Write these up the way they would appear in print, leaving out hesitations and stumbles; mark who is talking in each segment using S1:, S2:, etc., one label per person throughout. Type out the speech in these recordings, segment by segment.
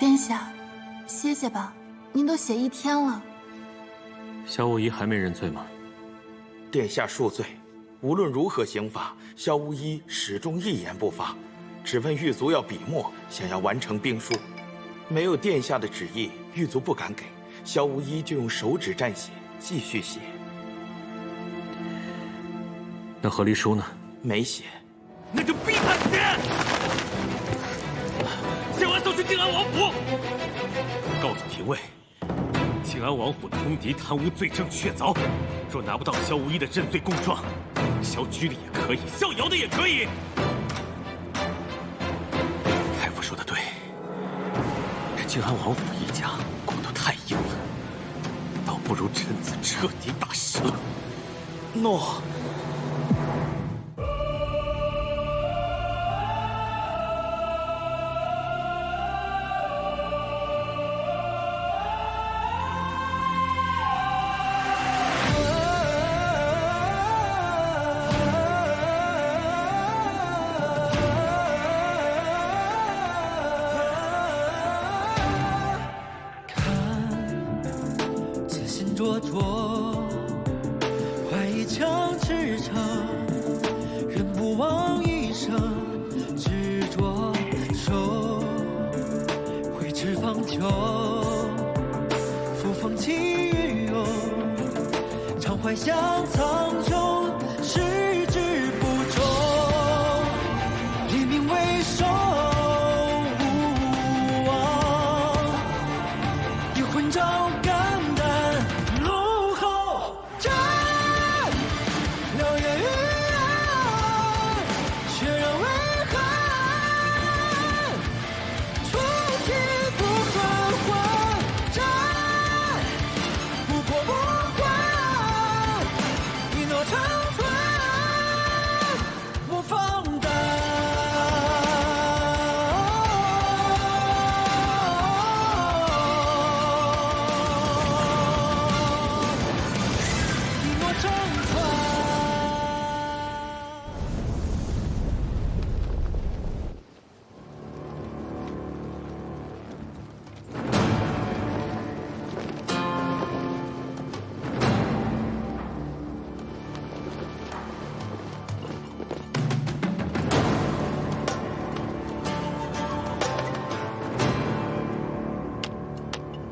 S1: 殿下，歇歇吧，您都写1天了。
S2: 萧无疑还没认罪吗？
S3: 殿下恕罪。无论如何刑罚，萧无一始终一言不发，只问狱卒要笔墨，想要完成兵书。没有殿下的旨意，狱卒不敢给，萧无一就用手指蘸血，继续写。
S2: 那和离书呢？
S3: 没写。
S4: 那就逼他写！写完送去靖安王府，告诉廷尉，靖安王府通敌贪污罪证确凿，若拿不到萧无一的认罪供状，萧居的也可以，萧瑶的也可以。太傅说的对，这靖安王府一家骨头太硬了，倒不如臣子彻底打折。
S3: 诺。
S5: 灼灼，怀一腔赤诚，人不枉一生执着，手挥斥方遒，扶风起云涌，常怀想苍穹，矢志不忠，以命为守，勿忘，以魂招肝。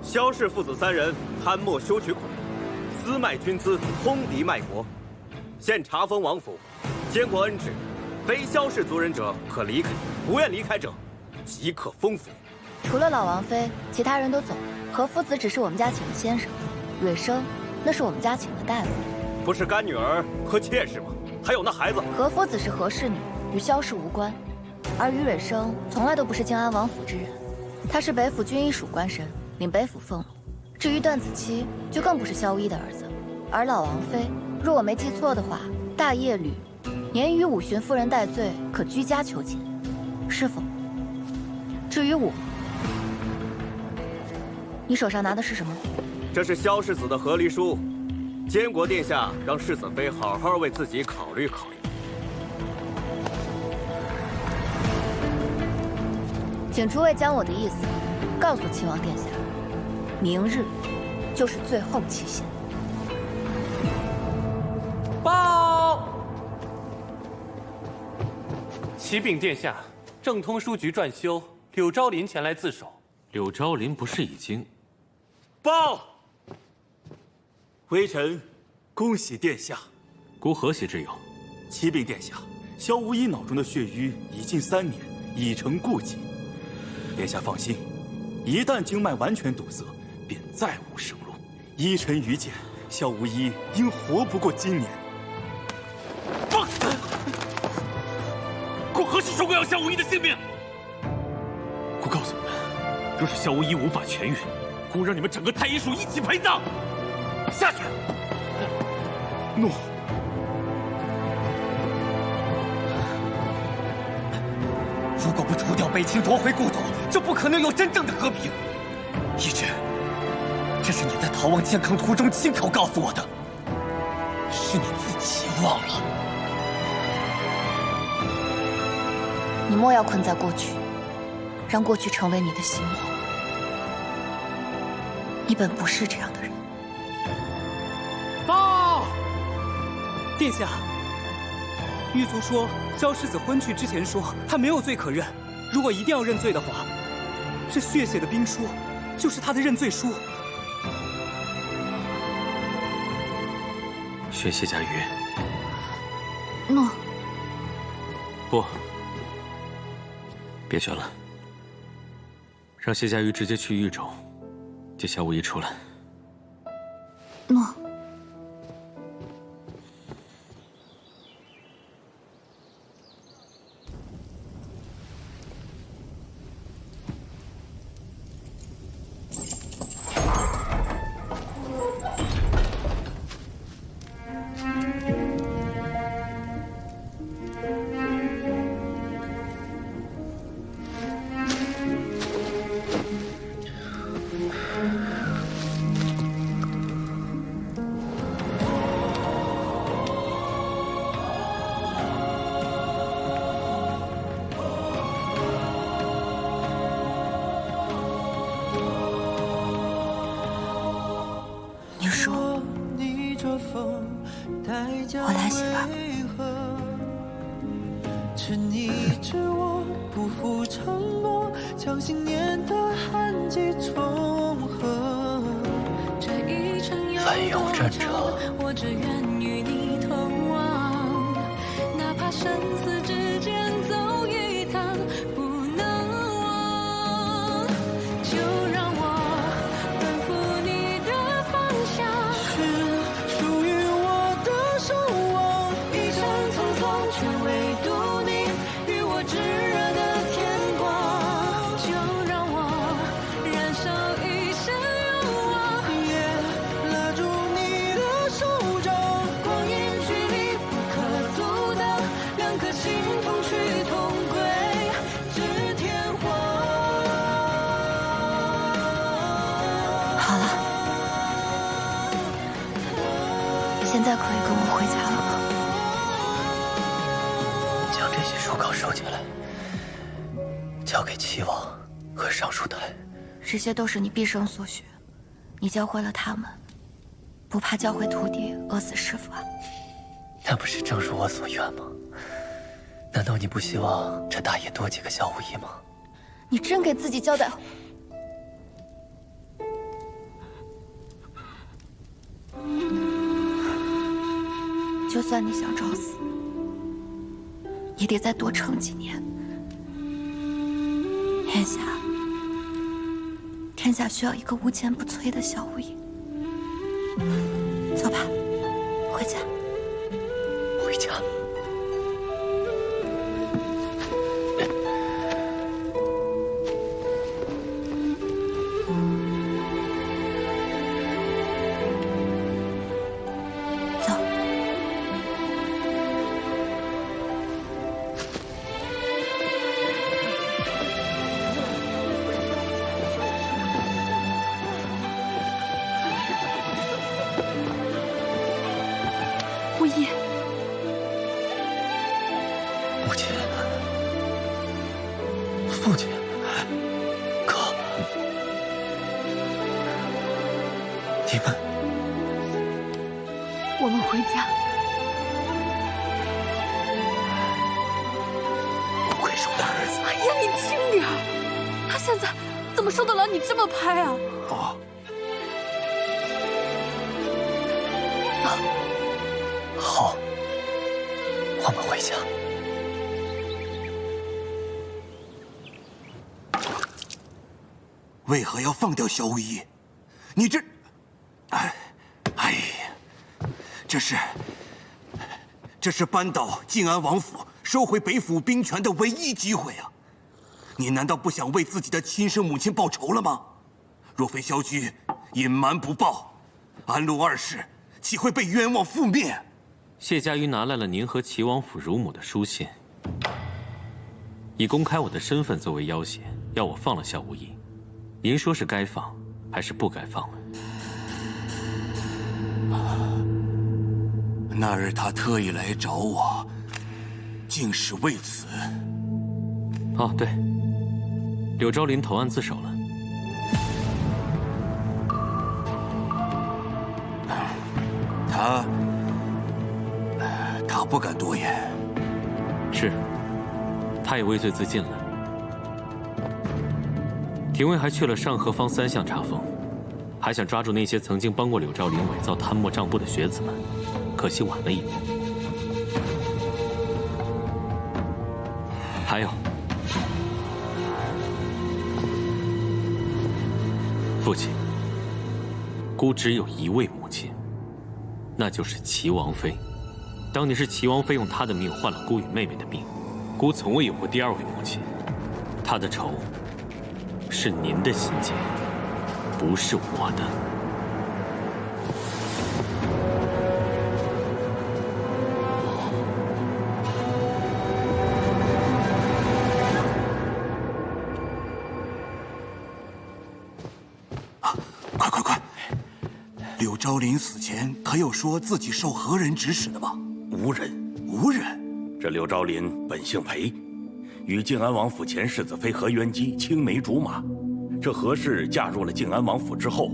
S4: 萧氏父子3人贪墨修渠孔，私卖军资，通敌卖国。现查封王府，监国恩旨，非萧氏族人者可离开，不愿离开者，即刻封府。
S6: 除了老王妃，其他人都走了。何夫子只是我们家请的先生，蕊生那是我们家请的大夫。
S4: 不是干女儿和妾室吗？还有那孩子。
S6: 何夫子是何氏女，与萧氏无关。而于蕊生从来都不是靖安王府之人，他是北府军医署官绅。领北府俸禄。至于段子期，就更不是萧无一的儿子。而老王妃，若我没记错的话，大业吕年逾5旬夫人戴罪，可居家囚禁，是否？至于我，你手上拿的是什么？
S4: 这是萧世子的和离书，监国殿下让世子妃好好为自己考虑考虑。
S6: 请诸位将我的意思告诉亲王殿下。明日就是最后期限。
S7: 报！启禀殿下，正通书局撰修柳昭琳前来自首。
S2: 柳昭琳不是已经？
S4: 报！微臣恭喜殿下。
S2: 孤何喜之有？
S8: 启禀殿下，萧无一脑中的血瘀已近3年，已成痼疾。殿下放心，一旦经脉完全堵塞，便再无生路。依臣愚见，萧无一应活不过今年。
S4: 放肆！顾何时说过要萧无一的性命？
S2: 我告诉你们，若是萧无一无法痊愈，姑让你们整个太医署一起陪葬。下去。
S8: 诺。
S9: 如果不除掉北清，夺回故土，就不可能有真正的和平。一直，这是你在逃亡健康途中亲口告诉我的，是你自己忘了。
S6: 你莫要困在过去，让过去成为你的心魔。你本不是这样的人。
S9: 报！
S10: 殿下，狱卒说，萧世子婚去之前说他没有罪可认，如果一定要认罪的话，这血写的兵书就是他的认罪书。
S2: 选谢家瑜。
S1: 诺。
S2: 不，别选了，让谢家瑜直接去狱中接萧无疑出来。
S1: 诺。
S6: 我来写吧。
S5: 是你知我不负承诺，将信念的痕迹重合。这一程有多长，我只愿与你同往，哪怕生死之间走一趟，不能忘。就让我奔赴你的方向，是属于我的守望。一程匆匆，却唯独你与我炙热的天光。就让我燃烧一生愿望，也拉住你的手掌。光阴距离不可阻挡，两颗心同去同归至天荒。
S6: 好了，现在可以跟我回家了吗？
S9: 将这些书稿收起来，交给齐王和尚书台。
S6: 这些都是你毕生所学，你教会了他们，不怕教会徒弟饿死师傅啊？
S9: 那不是正如我所愿吗？难道你不希望这大业多几个小武艺吗？
S6: 你真给自己交代。就算你想找死，也得再多撑几年。天下需要一个无坚不摧的小武艺。走吧，回家。
S9: 回家。
S6: 走。
S1: 无疑，
S9: 母亲，父亲，哥，你们，
S1: 我们回家。
S9: 不愧是我的儿子。
S1: 哎呀，你轻点儿，他现在怎么受得了你这么拍啊？
S9: 哦，好，我们回家。
S11: 为何要放掉萧无疑？你这，哎呀，这是扳倒晋安王府、收回北府兵权的唯一机会啊！你难道不想为自己的亲生母亲报仇了吗？若非萧居隐瞒不报，安陆二世岂会被冤枉覆灭？
S2: 谢家瑜拿来了您和齐王府乳母的书信，以公开我的身份作为要挟，要我放了萧无疑。您说是该放，还是不该放呢？
S11: 那日他特意来找我，竟是为此。
S2: 哦，对，柳昭林投案自首了。
S11: 他不敢多言。
S2: 是，他也畏罪自尽了。廷尉还去了上河坊3巷查封，还想抓住那些曾经帮过柳昭林伪造贪墨账簿的学子们，可惜晚了一步。还有，父亲，孤只有一位母亲，那就是齐王妃。当年是齐王妃用她的命换了孤与妹妹的命，孤从未有过第2位母亲。她的仇是您的心结，不是我的。
S11: 快！柳昭林死前可有说自己受何人指使的吗？
S12: 无人。这柳昭林本姓裴，与靖安王府前世子妃何元姬青梅竹马。这何氏嫁入了靖安王府之后，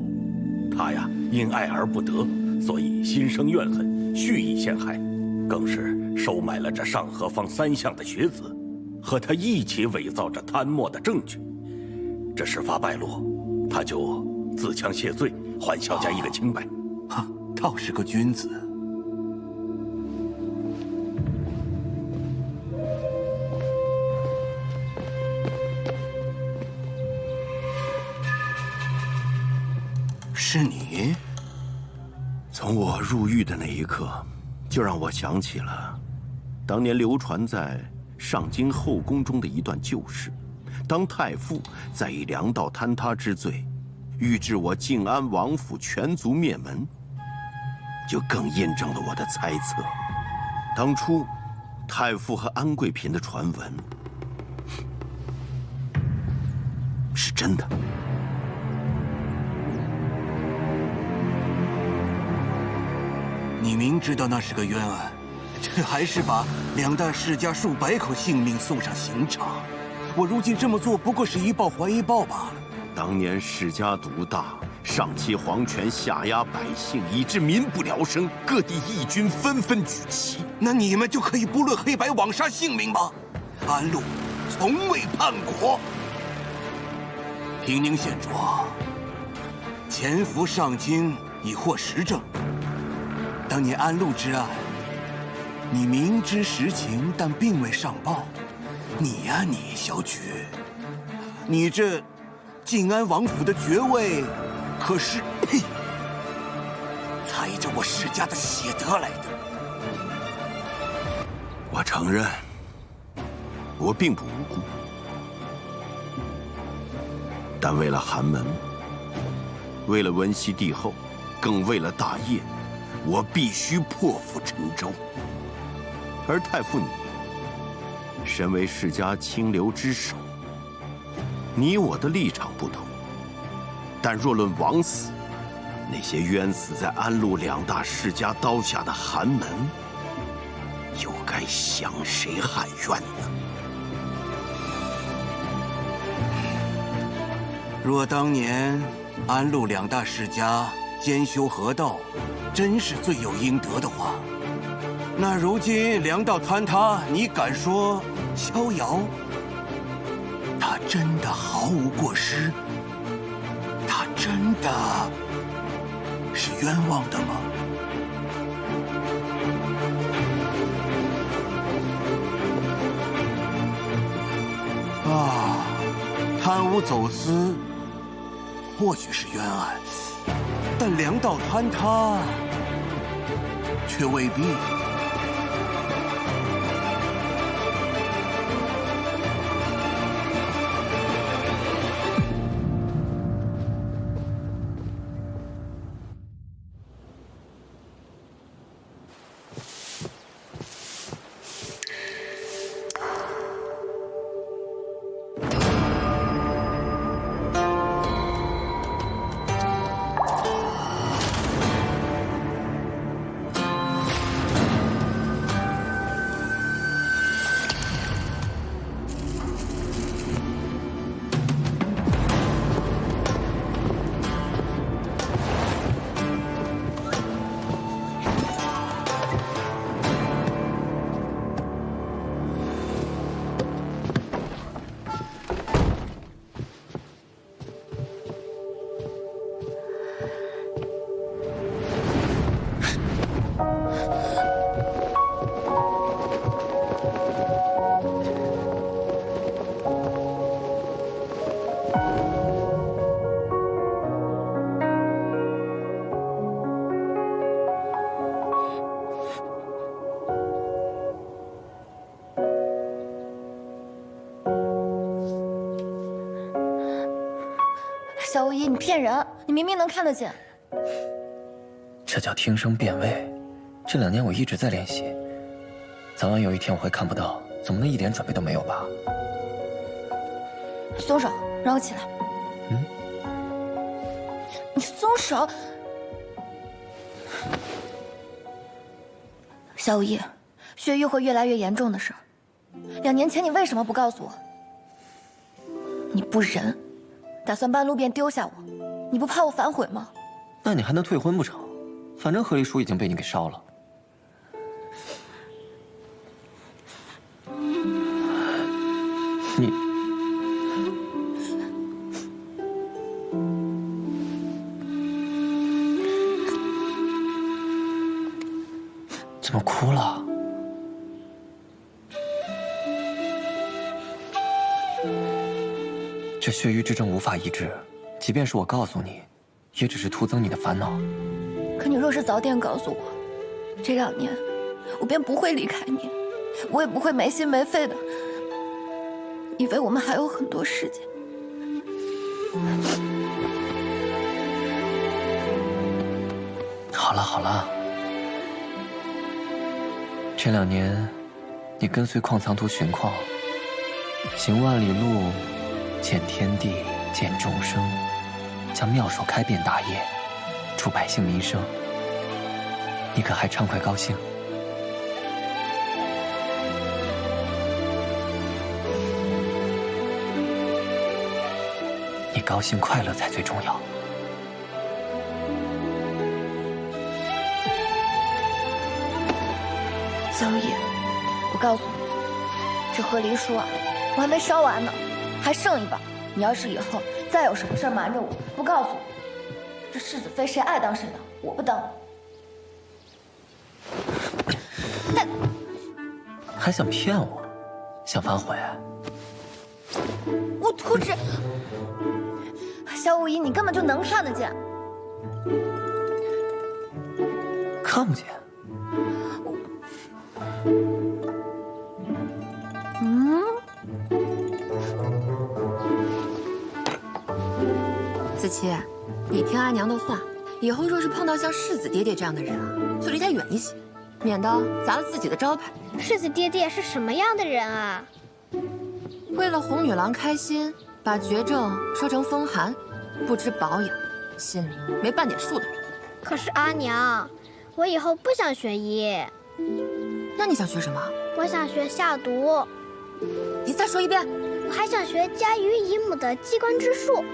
S12: 他呀因爱而不得，所以心生怨恨，蓄意陷害，更是收买了这上河坊3巷的学子，和他一起伪造着贪墨的证据。这事发败露，他就自强谢罪，还萧家一个清白。
S11: 倒是个君子。是你？
S13: 从我入狱的那一刻，就让我想起了当年流传在上京后宫中的一段旧事。当太傅在以粮道坍塌之罪，欲置我靖安王府全族灭门，就更印证了我的猜测。当初太傅和安贵嫔的传闻是真的。
S11: 你明知道那是个冤案，这还是把2大世家数百口性命送上刑场。我如今这么做，不过是一报还一报罢了。
S13: 当年世家独大，上欺皇权，下压百姓，以致民不聊生，各地义军纷纷举旗。
S11: 那你们就可以不论黑白枉杀性命吗？安禄从未叛国。平宁县卓潜伏上京，已获实证。当年安禄之案，你明知实情，但并未上报。你呀，你小举，你这靖安王府的爵位，可是呸，踩着我世家的血得来的。
S13: 我承认，我并不无辜，但为了寒门，为了文熙帝后，更为了大业，我必须破釜沉舟。而太傅你，身为世家清流之首，你我的立场不同，但若论枉死，那些冤死在安禄2大世家刀下的寒门，又该向谁喊冤呢？
S11: 若当年安禄2大世家兼修河道，真是罪有应得的话，那如今粮道坍塌，你敢说逍遥他真的毫无过失？他真的是冤枉的吗？贪污走私或许是冤案，但粮道坍塌却未必。
S6: 小无一，你骗人！你明明能看得见。
S9: 这叫听声辨位。这2年我一直在练习，早晚有一天我会看不到，总不能一点准备都没有吧？
S6: 松手，让我起来。你松手！小无一，血瘀会越来越严重的事儿。2年前你为什么不告诉我？你不仁，打算半路便丢下我，你不怕我反悔吗？
S9: 那你还能退婚不成？反正和离书已经被你给烧了。你怎么哭了？这血瘀之症无法医治，即便是我告诉你，也只是徒增你的烦恼。
S6: 可你若是早点告诉我，这2年我便不会离开你，我也不会没心没肺的，因为我们还有很多时间。
S9: 好了好了，这2年，你跟随矿藏图寻矿，行万里路，见天地，见众生，将妙手开遍大业，助百姓民生。你可还畅快高兴？你高兴快乐才最重要。
S6: 小无一，我告诉你，这和离书啊，我还没烧完呢，还剩一半。你要是以后再有什么事瞒着我，不告诉我，这世子妃谁爱当谁当，我不当。
S9: 还想骗我？想反悔？
S6: 我图纸，小无一，你根本就能看得见。
S9: 看不见？
S14: 子期，你听阿娘的话，以后若是碰到像世子爹爹这样的人啊，就离他远一些，免得砸了自己的招牌。
S15: 世子爹爹是什么样的人啊？
S14: 为了哄女郎开心，把绝症说成风寒，不知保养，心里没半点数的人。
S15: 可是阿娘，我以后不想学医。
S14: 那你想学什么？
S15: 我想学下毒。
S14: 你再说一遍。
S15: 我还想学家喻姨母的机关之术。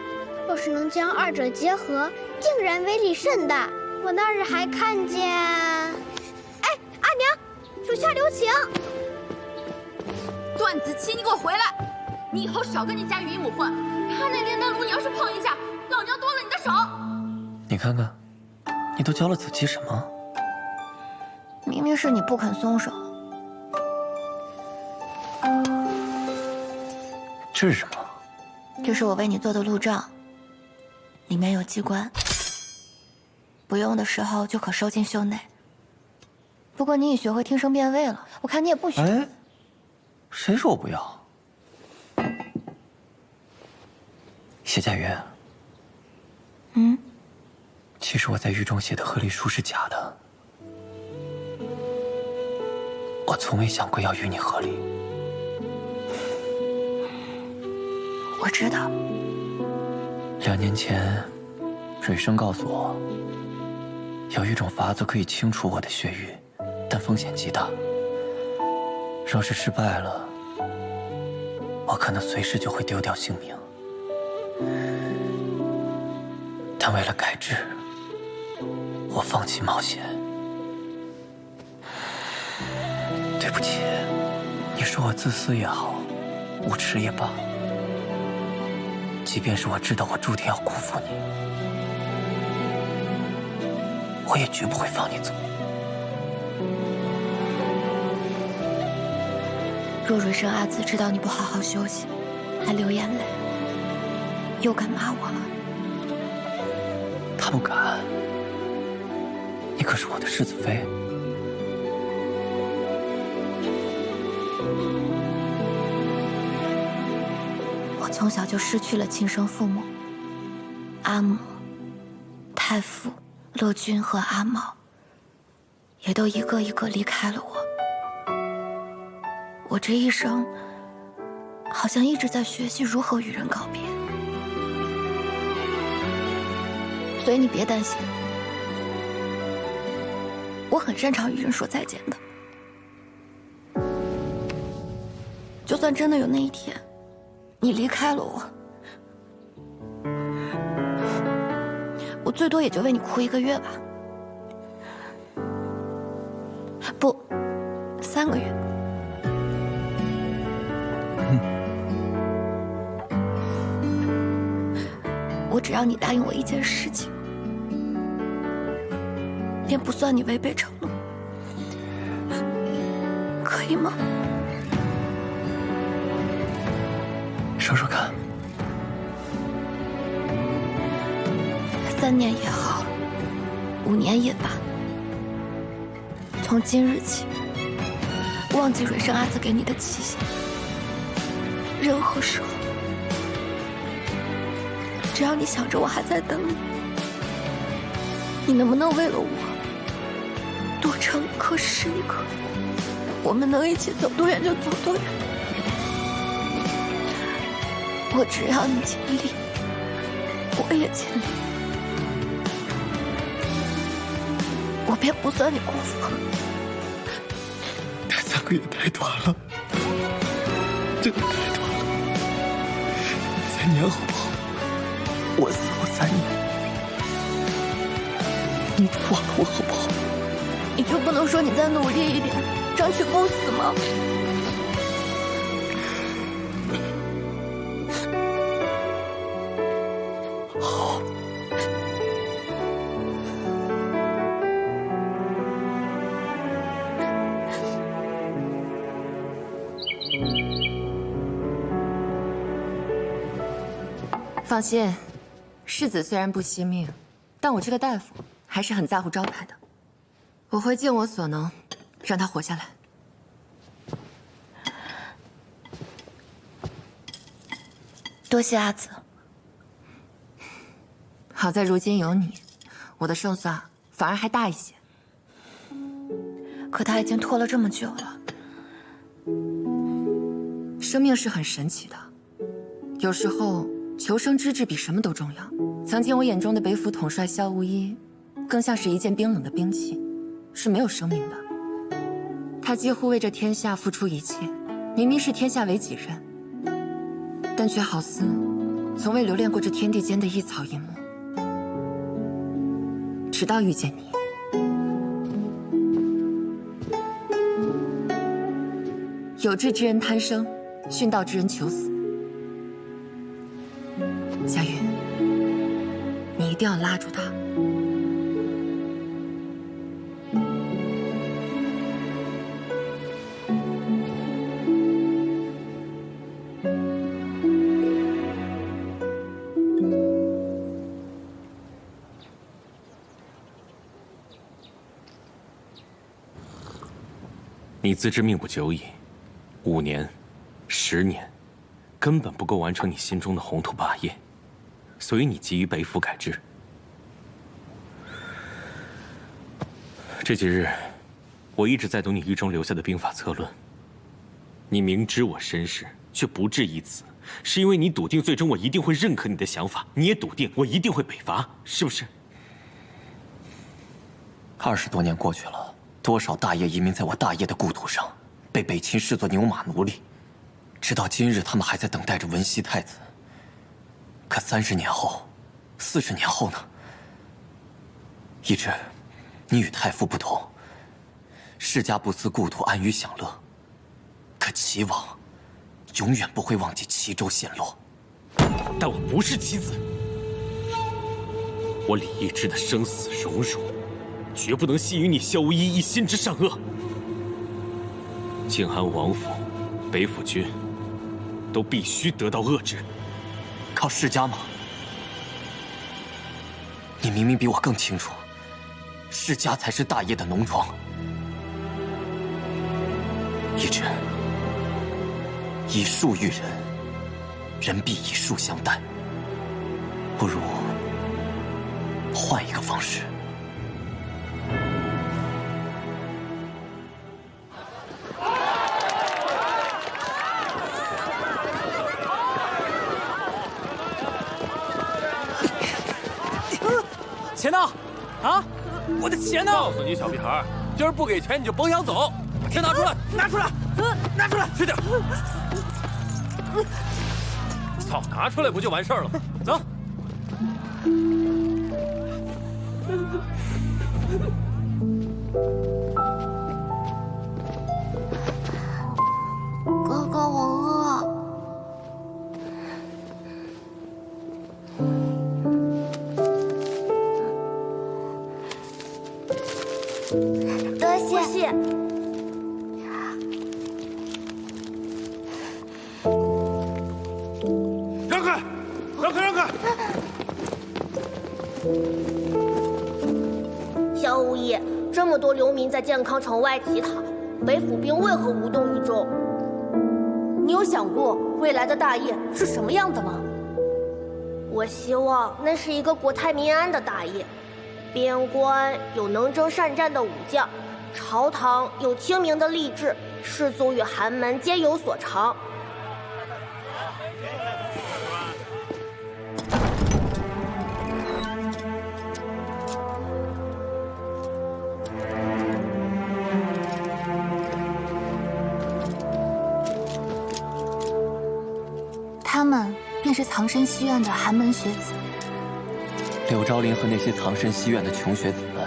S15: 若是能将2者结合，定然威力甚大。我那日还看见……哎，阿娘，属下留情。
S1: 段子期，你给我回来！你以后少跟你家喻姨母混，他那炼丹炉你要是碰一下，老娘剁了你的手！
S9: 你看看，你都教了子期什么？
S6: 明明是你不肯松手。
S9: 这是什么？
S6: 这是我为你做的路障，里面有机关，不用的时候就可收进袖内。不过你已学会听声辨位了，我看你也不学。
S9: 哎，谁说我不要？谢家云。其实我在狱中写的和离书是假的，我从未想过要与你和离。
S6: 我知道。
S9: 2年前，蕊生告诉我，有一种法子可以清除我的血瘀，但风险极大。若是失败了，我可能随时就会丢掉性命。但为了改制，我放弃冒险。对不起，你说我自私也好，无耻也罢。即便是我知道我注定要辜负你，我也绝不会放你走。
S6: 若蕊生阿紫知道你不好好休息，还流眼泪，又敢骂我了？
S9: 他不敢。你可是我的世子妃。
S6: 我从小就失去了亲生父母，阿母、太傅、乐君和阿茂，也都一个一个离开了我。我这一生，好像一直在学习如何与人告别。所以你别担心，我很擅长与人说再见的。就算真的有那一天，你离开了我，我最多也就为你哭1个月吧，不，3个月。我只要你答应我一件事情，便不算你违背承诺，可以吗？
S9: 说说看。
S6: 3年也好，5年也罢，从今日起，忘记蕊生阿紫给你的期限。任何时候，只要你想着我还在等你，你能不能为了我多撑1刻是1刻？我们能一起走多远就走多远。我只要你尽力，我也尽力，我便不算你辜负。
S9: 这3个月太短了，真的太短了。3年好不好？我死后3年，你忘了我好不好？
S6: 你就不能说你再努力一点，争取不死吗？
S9: 好。
S14: 放心，世子虽然不惜命，但我这个大夫还是很在乎招牌的。我会尽我所能，让他活下来。
S6: 多谢阿紫。
S14: 好在如今有你，我的胜算反而还大一些。
S6: 可他已经拖了这么久了。
S14: 生命是很神奇的，有时候求生之志比什么都重要。曾经我眼中的北府统帅萧无一，更像是一件冰冷的兵器，是没有生命的。他几乎为这天下付出一切，明明是天下为己任，但却好似从未留恋过这天地间的一草一木。直到遇见你，有志之人贪生，殉道之人求死。佳玉，你一定要拉住他。
S2: 你自知命不久矣，5年、10年，根本不够完成你心中的宏图霸业，所以你急于北府改制。这几日，我一直在读你狱中留下的兵法策论。你明知我身世，却不置一词，是因为你笃定最终我一定会认可你的想法，你也笃定我一定会北伐，是不是
S9: ？20多年过去了，多少大业移民在我大业的故土上，被北秦视作牛马奴隶，直到今日，他们还在等待着文熙太子。可30年后、40年后呢？一直，你与太傅不同，世家不思故土安于享乐，可齐王永远不会忘记齐州陷落。
S2: 但我不是棋子，我李义之的生死荣辱，绝不能系于你萧无一一心之善恶。靖安王府、北府军，都必须得到遏制。
S9: 靠世家吗？你明明比我更清楚，世家才是大业的农庄。一直，以树育人，人必以树相待。不如换一个方式。
S7: 钱呢？啊，我的钱呢？告诉你，小屁孩，今儿不给钱你就甭想走。把钱拿出来，拿出来，拿出来，快点！操，拿出来不就完事儿了吗？走。
S15: 哥哥，我饿。多谢。
S12: 让开！让开！让开！
S16: 萧无义，这么多流民在健康城外乞讨，北府兵为何无动于衷？
S6: 你有想过未来的大业是什么样的吗？
S16: 我希望那是一个国泰民安的大业，边关有能征善战的武将，朝堂有清明的吏治，士族与寒门皆有所长。
S6: 他们便是藏身西院的寒门学子。
S9: 柳昭林和那些藏身西院的穷学子们，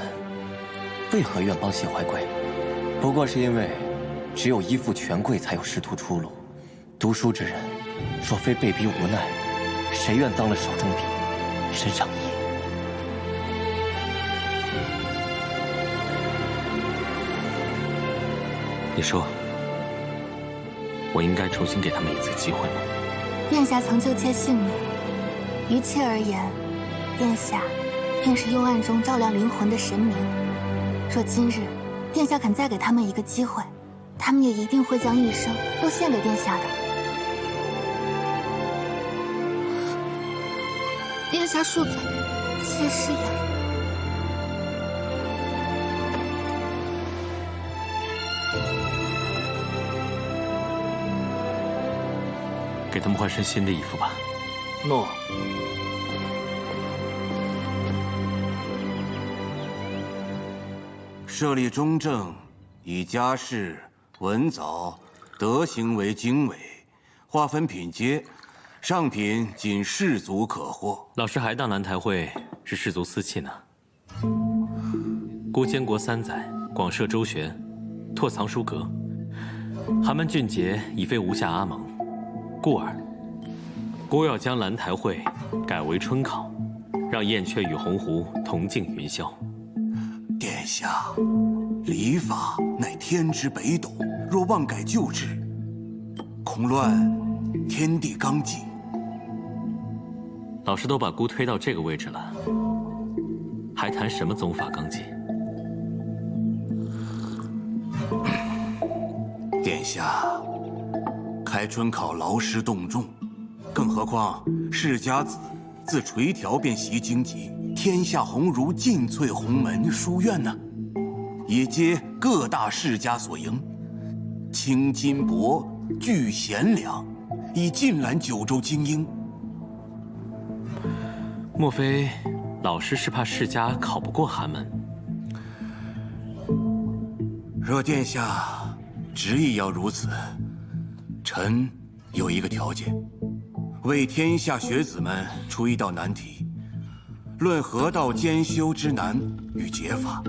S9: 为何愿帮谢怀贵？不过是因为，只有依附权贵才有仕途出路。读书之人，若非被逼无奈，谁愿脏了手中笔，身上衣？
S2: 你说，我应该重新给他们一次机会吗？
S6: 殿下曾救妾性命，于妾而言，殿下便是幽暗中照亮灵魂的神明。若今日殿下肯再给他们一个机会，他们也一定会将一生都献给殿下的。殿下恕罪，妾失言。
S2: 给他们换身新的衣服吧。
S3: 诺。
S11: 设立中正，以家世、文藻、德行为经纬，划分品阶，上品仅士族可获。
S2: 老师还当南台会是士族私器呢。孤监国3载，广设州学，拓藏书阁。寒门俊杰已非无下阿蒙，故而孤要将兰台会改为春考，让燕雀与鸿鹄同进云霄。
S11: 殿下，礼法乃天之北斗，若妄改旧制，恐乱天地纲纪。
S2: 老师都把孤推到这个位置了，还谈什么宗法纲纪？
S11: 殿下，开春考劳师动众，更何况世家子自垂髫便习经籍，天下鸿儒尽萃鸿门书院呢，也皆各大世家所营，倾金帛，聚贤良，以尽揽九州精英。
S2: 莫非老师是怕世家考不过寒门？
S11: 若殿下执意要如此，臣有一个条件，为天下学子们出一道难题，论河道兼修之难与解法，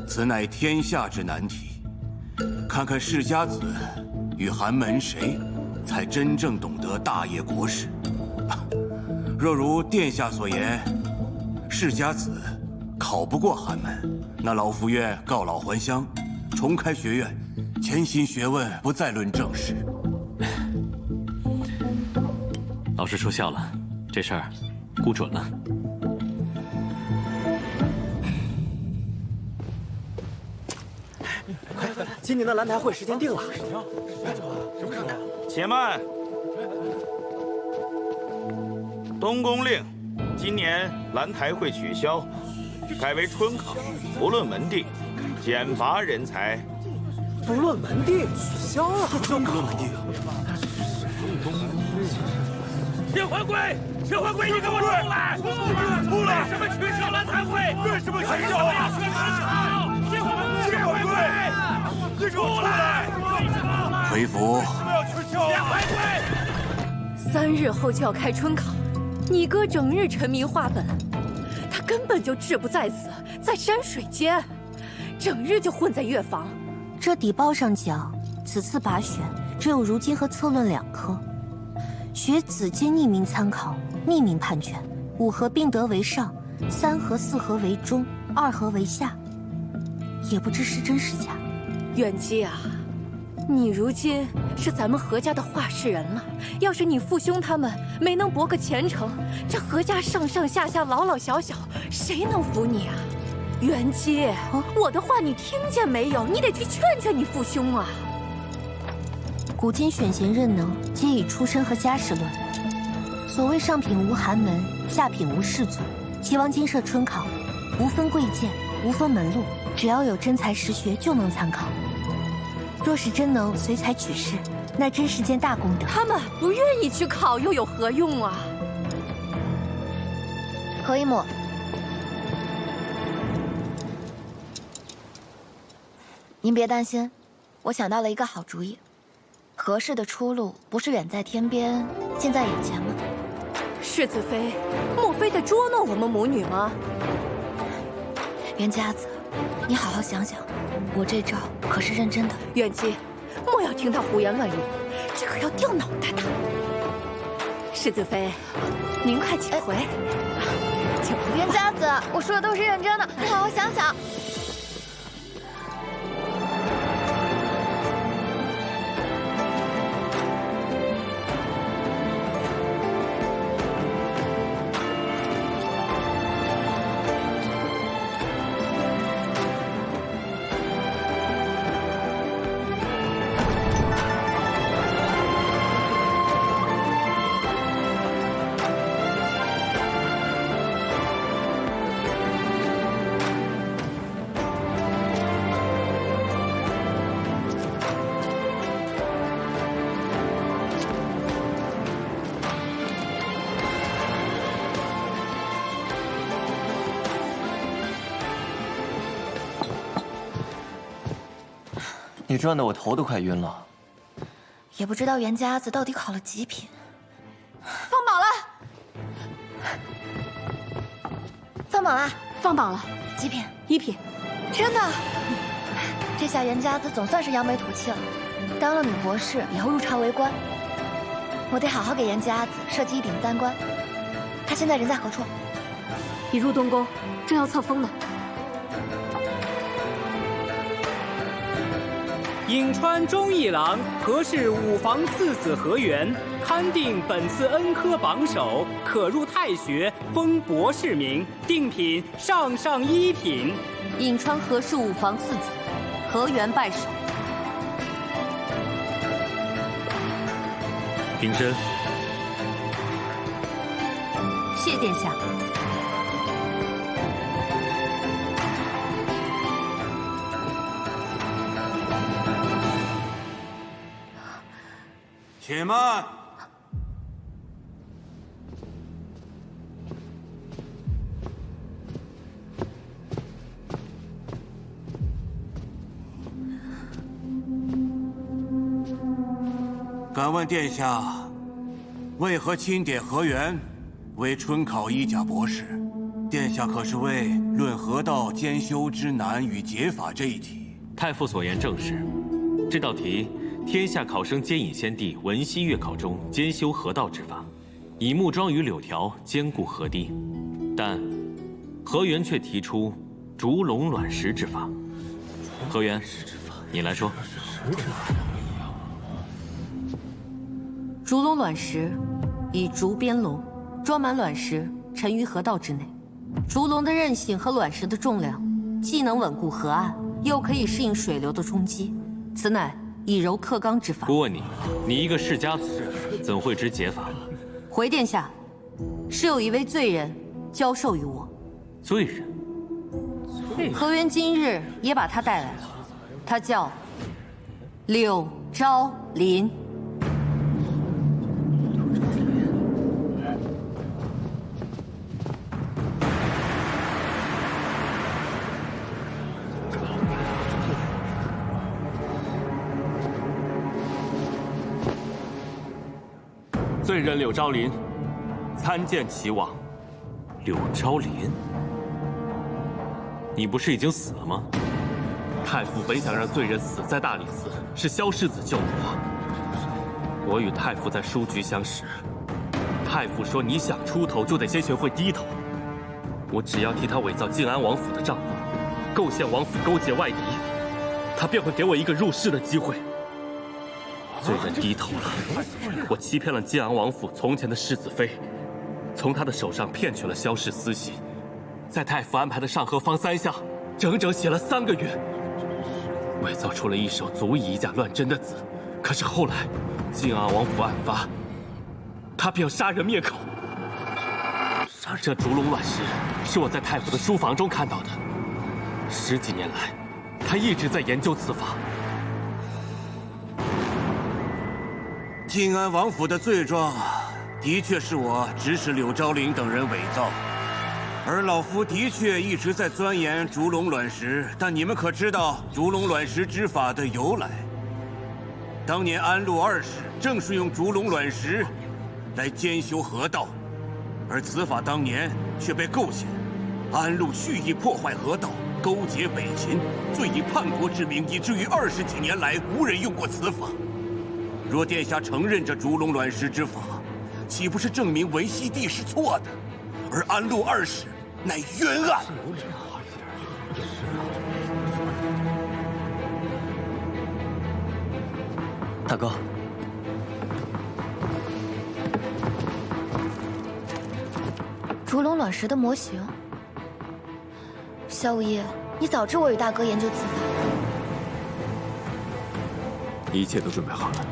S11: 此乃天下之难题。看看世家子与寒门谁才真正懂得大业国事。若如殿下所言，世家子考不过寒门，那老夫愿告老还乡，重开学院，潜心学问，不再论政事。
S2: 老师说笑了，这事儿孤准了。
S4: 快，今年的兰台会时间定了。
S3: 什么看看？且慢！东宫令今年兰台会取消，改为春考，不论门第，选拔人才。
S10: 不论门第取消了？
S11: 真不论门第啊！
S12: 谢怀贵，谢怀贵，你给我出来！出来！为什么取消兰台会？为什么取消啊？谢怀贵，你给我出来！
S11: 回府。
S12: 谢怀贵
S17: ，3日后就要开春考，你哥整日沉迷画本，他根本就志不在此，在山水间，整日就混在乐坊。
S18: 这底报上讲，此次拔选只有儒经和策论2科。学子皆匿名参考，匿名判卷，5合并得为上，3合4合为中，2合为下。也不知是真是假。
S17: 远基啊，你如今是咱们何家的话事人了。要是你父兄他们没能博个前程，这何家上上下下老老小小，谁能服你啊？远基，我的话你听见没有？你得去劝劝你父兄啊。
S18: 古今选贤任能，皆以出身和家世论。所谓上品无寒门，下品无士族。齐王今设春考，无分贵贱，无分门路，只要有真才实学就能参考。若是真能随才取士，那真是件大功德。
S17: 他们不愿意去考，又有何用啊？
S6: 何一墨，您别担心，我想到了一个好主意。何氏的出路不是远在天边，近在眼前吗？
S17: 世子妃，莫非在捉弄我们母女吗？
S6: 袁家子，你好好想想，我这招可是认真的。
S17: 远基，莫要听他胡言乱语，这可要掉脑袋的。世子妃，您快请回。
S6: 请回。袁家子，我说的都是认真的，你好好想想。
S9: 你转得我头都快晕了。
S6: 也不知道袁家子到底考了几品。
S17: 放榜了！
S6: 放榜了！
S17: 放榜了！
S6: 几品
S17: ？1品。
S6: 真的？这下袁家子总算是扬眉吐气了，当了女博士以后入朝为官。我得好好给袁家子设计一顶3冠。他现在人在何处？
S17: 已入东宫，正要册封呢。
S10: 颍川忠义郎何氏5房次子何元，堪定本次恩科榜首，可入太学，封博士名，定品上1品。
S18: 颍川何氏5房次子何元拜首。
S2: 平身。
S18: 谢殿下。
S11: 且慢！敢问殿下，为何钦点何元为春考1甲博士？殿下可是为论河道兼修之难与解法这一题？
S2: 太傅所言正是，这道题。天下考生皆引先帝文西月考中兼修河道之法，以木桩与柳条兼顾河堤，但何元却提出竹笼卵石之法。何元，你来说。
S18: 竹笼卵石，以竹编笼，装满卵石，沉于河道之内。竹笼的韧性和卵石的重量，既能稳固河岸，又可以适应水流的冲击，此乃以柔克刚之法。
S2: 不问你，你一个世家子，怎会知解法？
S18: 回殿下，是有一位罪人交授于我。
S2: 罪人？
S18: 河源今日也把他带来了，他叫柳昭林。
S7: 罪人柳昭林，参见齐王。
S2: 柳昭林，你不是已经死了吗？
S7: 太傅本想让罪人死在大理寺，是萧世子救了我。我与太傅在书局相识，太傅说你想出头就得先学会低头。我只要替他伪造晋安王府的账簿，构陷王府勾结外敌，他便会给我一个入仕的机会。罪人低头了，我欺骗了晋安王府从前的世子妃，从他的手上骗取了萧氏私信，在太傅安排的上河坊3巷，整整写了3个月，伪造出了一首足以以假乱真的字。可是后来，晋安王府案发，他便要杀人灭口。而这烛龙卵石是我在太傅的书房中看到的，10几年来，他一直在研究此法。
S11: 晋安王府的罪状，的确是我指使柳昭林等人伪造，而老夫的确一直在钻研烛龙卵石。但你们可知道烛龙卵石之法的由来？当年安禄2世正是用烛龙卵石来兼修河道，而此法当年却被构陷，安禄蓄意破坏河道，勾结北秦，罪以叛国之名，以至于20几年来无人用过此法。若殿下承认这烛龙卵石之法，岂不是证明文熙帝是错的，而安禄2世乃冤案？
S9: 大哥，
S6: 烛龙卵石的模型。萧无业，你早知我与大哥研究此法。
S7: 一切都准备好了。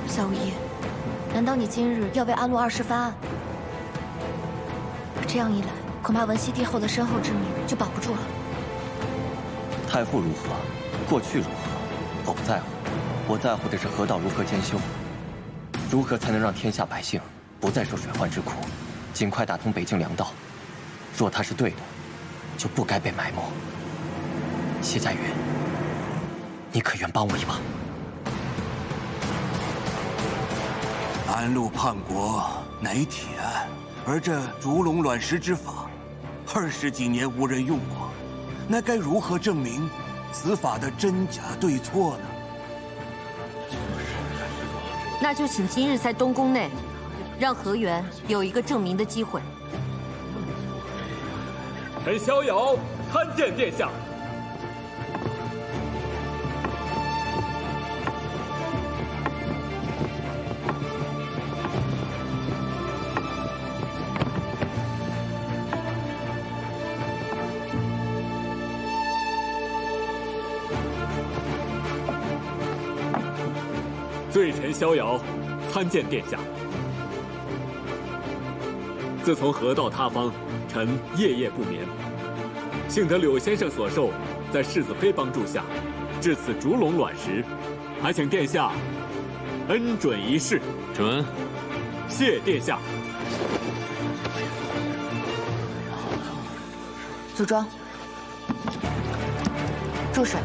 S6: 萧无业，难道你今日要为安禄2世翻案？这样一来，恐怕文熙帝后的身后之名就保不住了。
S9: 太傅如何，过去如何，我不在乎。我在乎的是河道如何兼修，如何才能让天下百姓不再受水患之苦，尽快打通北境粮道。若他是对的，就不该被埋没。谢家云，你可愿帮我一把？
S11: 安禄叛国乃铁案，而这烛龙卵石之法，20几年无人用过，那该如何证明此法的真假对错呢？
S18: 那就请今日在东宫内，让河源有一个证明的机会。
S7: 臣逍遥参见殿下。罪臣逍遥参见殿下。自从河道塌方，臣夜夜不眠，幸得柳先生所授，在世子妃帮助下，制此烛龙卵石，还请殿下恩准一试。
S2: 准。
S7: 谢殿下。
S6: 组装。注水。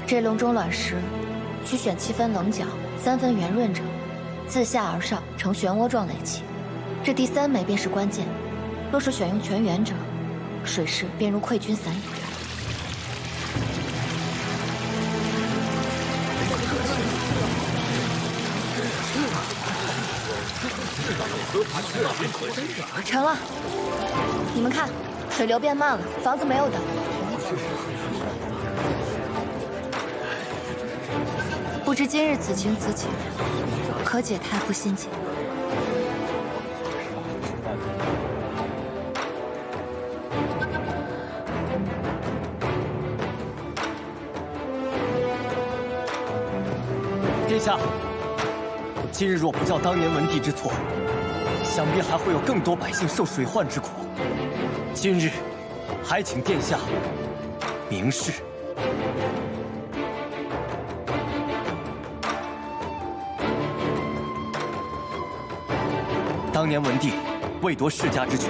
S6: 这笼中卵石，需选7分棱角，3分圆润者，自下而上呈漩涡状垒起。这第3枚便是关键。若是选用全圆者，水势便如溃军散矣。成了，你们看，水流变慢了，房子没有倒。不知今日此情此景，可解太傅心结。
S9: 殿下，今日若不教当年文帝之错，想必还会有更多百姓受水患之苦。今日，还请殿下明示。当年文帝为夺世家之权，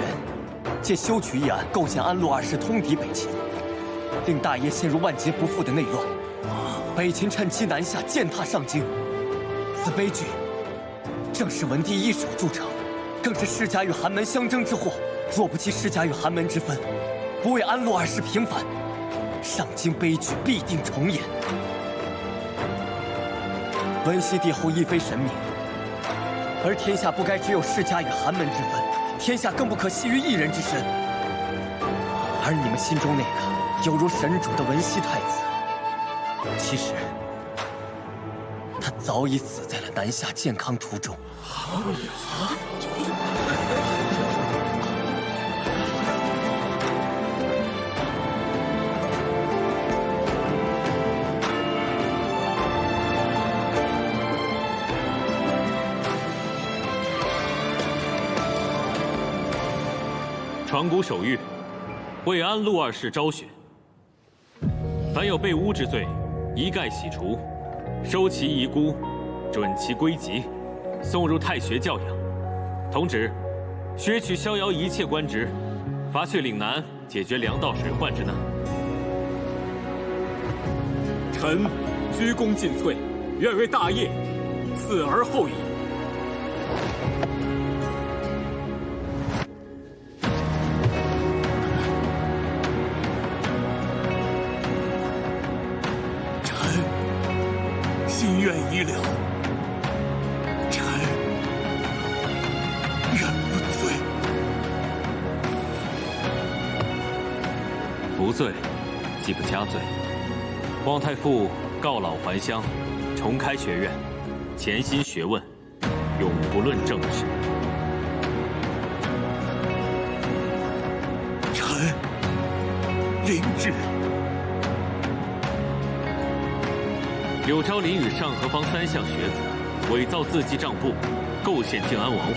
S9: 借修渠一案构陷安陆二世通敌北秦，令大业陷入万劫不复的内乱。北秦趁机南下，践踏上京。此悲剧，正是文帝一手铸成，更是世家与寒门相争之祸。若不弃世家与寒门之分，不为安陆二世平反，上京悲剧必定重演。文熙帝后亦非神明，而天下不该只有世家与寒门之分，天下更不可系于一人之身。而你们心中那个犹如神主的文熙太子，其实他早已死在了南下健康途中。
S2: 传古守谕，为安陆二世昭雪。凡有被诬之罪，一概洗除，收其遗孤，准其归籍，送入太学教养。同旨，削去逍遥一切官职，伐去岭南，解决粮道水患之难。
S19: 臣鞠躬尽瘁，愿为大业赐而后已。
S11: 心愿已了，臣愿不罪。
S2: 不罪，即不加罪。望太傅告老还乡，重开学院，潜心学问，永不论政事。
S11: 臣领旨。
S2: 柳昭林与上河坊3项学子伪造字迹账簿，构陷靖安王府。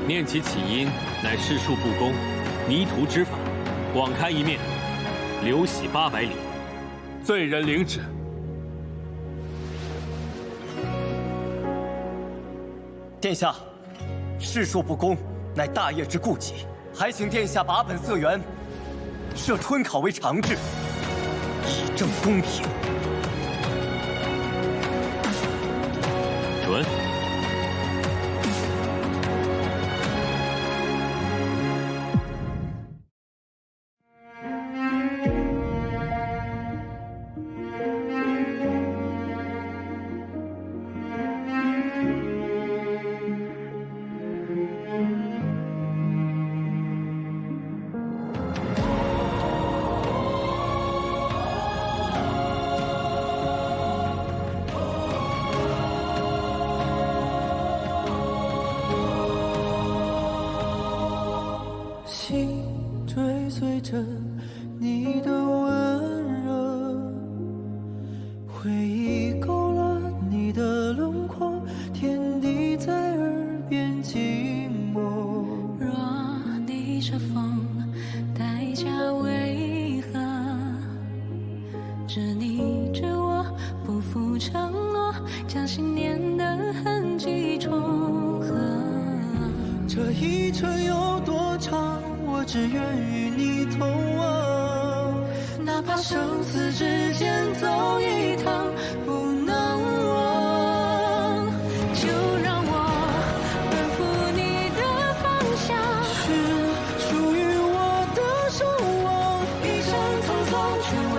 S2: 念其起因，乃世庶不公，泥涂之法，广开一面，流徙800里。
S19: 罪人领旨。
S9: 殿下，世庶不公，乃大业之痼疾，还请殿下把本色园设春考为常制，以正公平。
S2: 准。
S5: 心追随着你的温热，回忆勾勒你的轮廓，天地在耳边寂寞。
S20: 若逆着风，代价为何？执你执我，不负承诺，将信念的痕迹重合。
S5: 这一程有多长？我只愿与你同往，哪怕生死之间走一趟，不能忘。就让我奔赴你的方向，是属于我的守望，一生匆匆却为